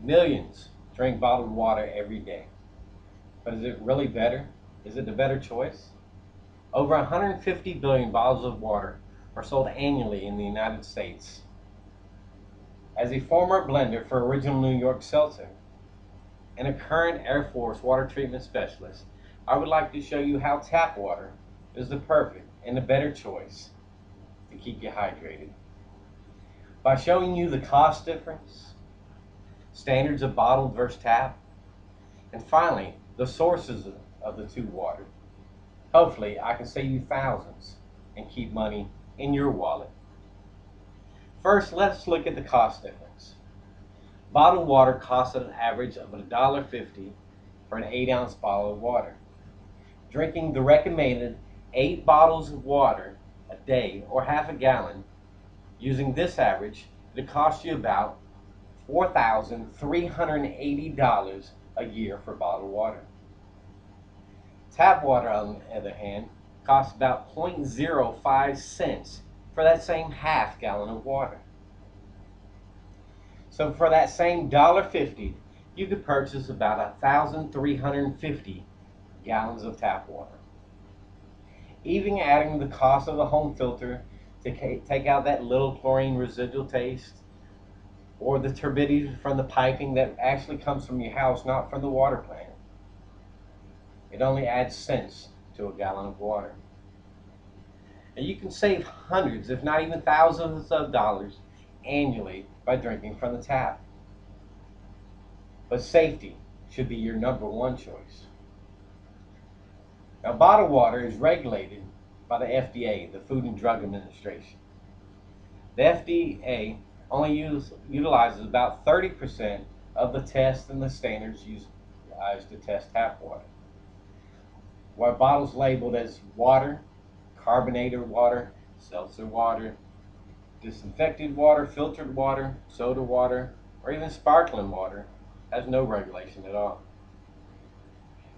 Millions drink bottled water every day. But is it really better? Is it the better choice? Over 150 billion bottles of water are sold annually in the United States. As a former blender for Original New York Seltzer and a current Air Force water treatment specialist, I would like to show you how tap water is the perfect and the better choice to keep you hydrated. By showing you the cost difference, standards of bottled versus tap, and finally, the sources of the two water. Hopefully, I can save you thousands and keep money in your wallet. First, let's look at the cost difference. Bottled water costs an average of $1.50 for an 8-ounce bottle of water. Drinking the recommended 8 bottles of water a day or half a gallon, using this average, it costs you about $4,380 a year for bottled water. Tap water, on the other hand, costs about 0.05 cents for that same half gallon of water. So for that same $1.50, you could purchase about 1,350 gallons of tap water. Even adding the cost of the home filter to take out that little chlorine residual taste, or the turbidity from the piping that actually comes from your house, not from the water plant. It only adds cents to a gallon of water. And you can save hundreds, if not even thousands of dollars annually by drinking from the tap. But safety should be your number one choice. Now, bottled water is regulated by the FDA, the Food and Drug Administration. The FDA only utilizes about 30% of the tests and the standards used to test tap water. While bottles labeled as water, carbonated water, seltzer water, disinfected water, filtered water, soda water, or even sparkling water has no regulation at all.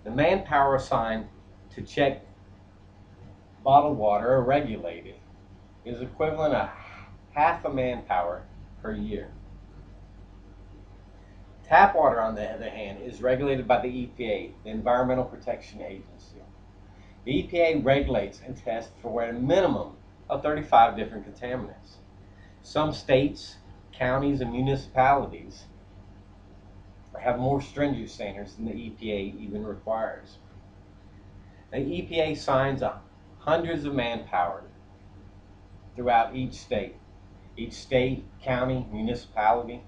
The manpower assigned to check bottled water or regulate it is equivalent to half a manpower per year. Tap water, on the other hand, is regulated by the EPA, the Environmental Protection Agency. The EPA regulates and tests for a minimum of 35 different contaminants. Some states, counties, and municipalities have more stringent standards than the EPA even requires. The EPA assigns hundreds of manpower throughout each state. Each state, county, municipality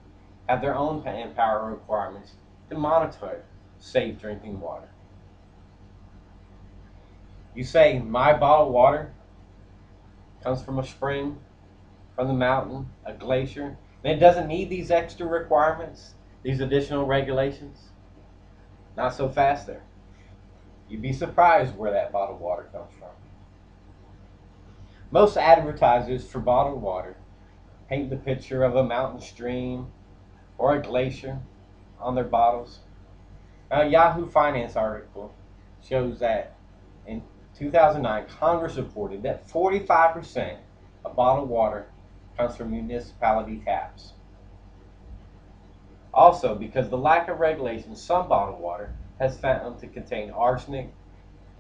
have their own manpower requirements to monitor safe drinking water. You say, my bottled water comes from a spring, from the mountain, a glacier, and it doesn't need these extra requirements, these additional regulations? Not so fast there. You'd be surprised where that bottled water comes from. Most advertisers for bottled water paint the picture of a mountain stream or a glacier on their bottles. A Yahoo Finance article shows that in 2009, Congress reported that 45% of bottled water comes from municipality taps. Also, because of the lack of regulation, some bottled water has found to contain arsenic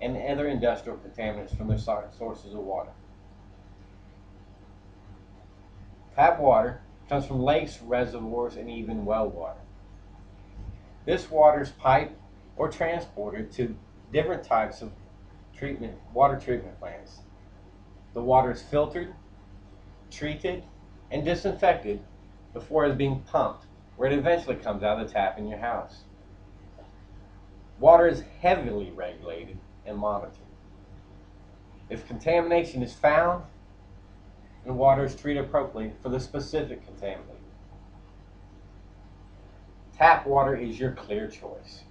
and other industrial contaminants from their sources of water. Tap water comes from lakes, reservoirs, and even well water. This water is piped or transported to different types of water treatment plants. The water is filtered, treated, and disinfected before it is being pumped, where it eventually comes out of the tap in your house. Water is heavily regulated and monitored. If contamination is found, then water is treated appropriately for the specific contaminant. Tap water is your clear choice.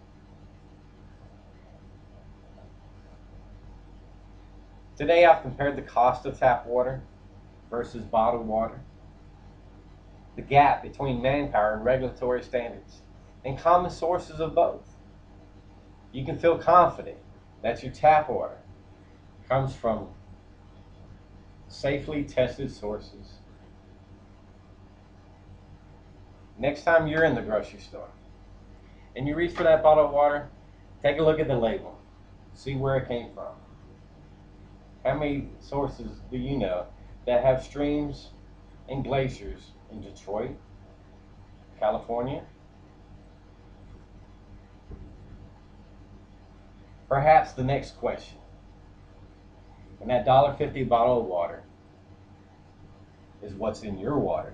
Today I've compared the cost of tap water versus bottled water, the gap between manpower and regulatory standards, and common sources of both. You can feel confident that your tap water comes from safely tested sources. Next time you're in the grocery store and you reach for that bottle of water, take a look at the label. See where it came from. How many sources do you know that have streams and glaciers in Detroit, California? Perhaps the next question, in that $1.50 bottle of water, is what's in your water.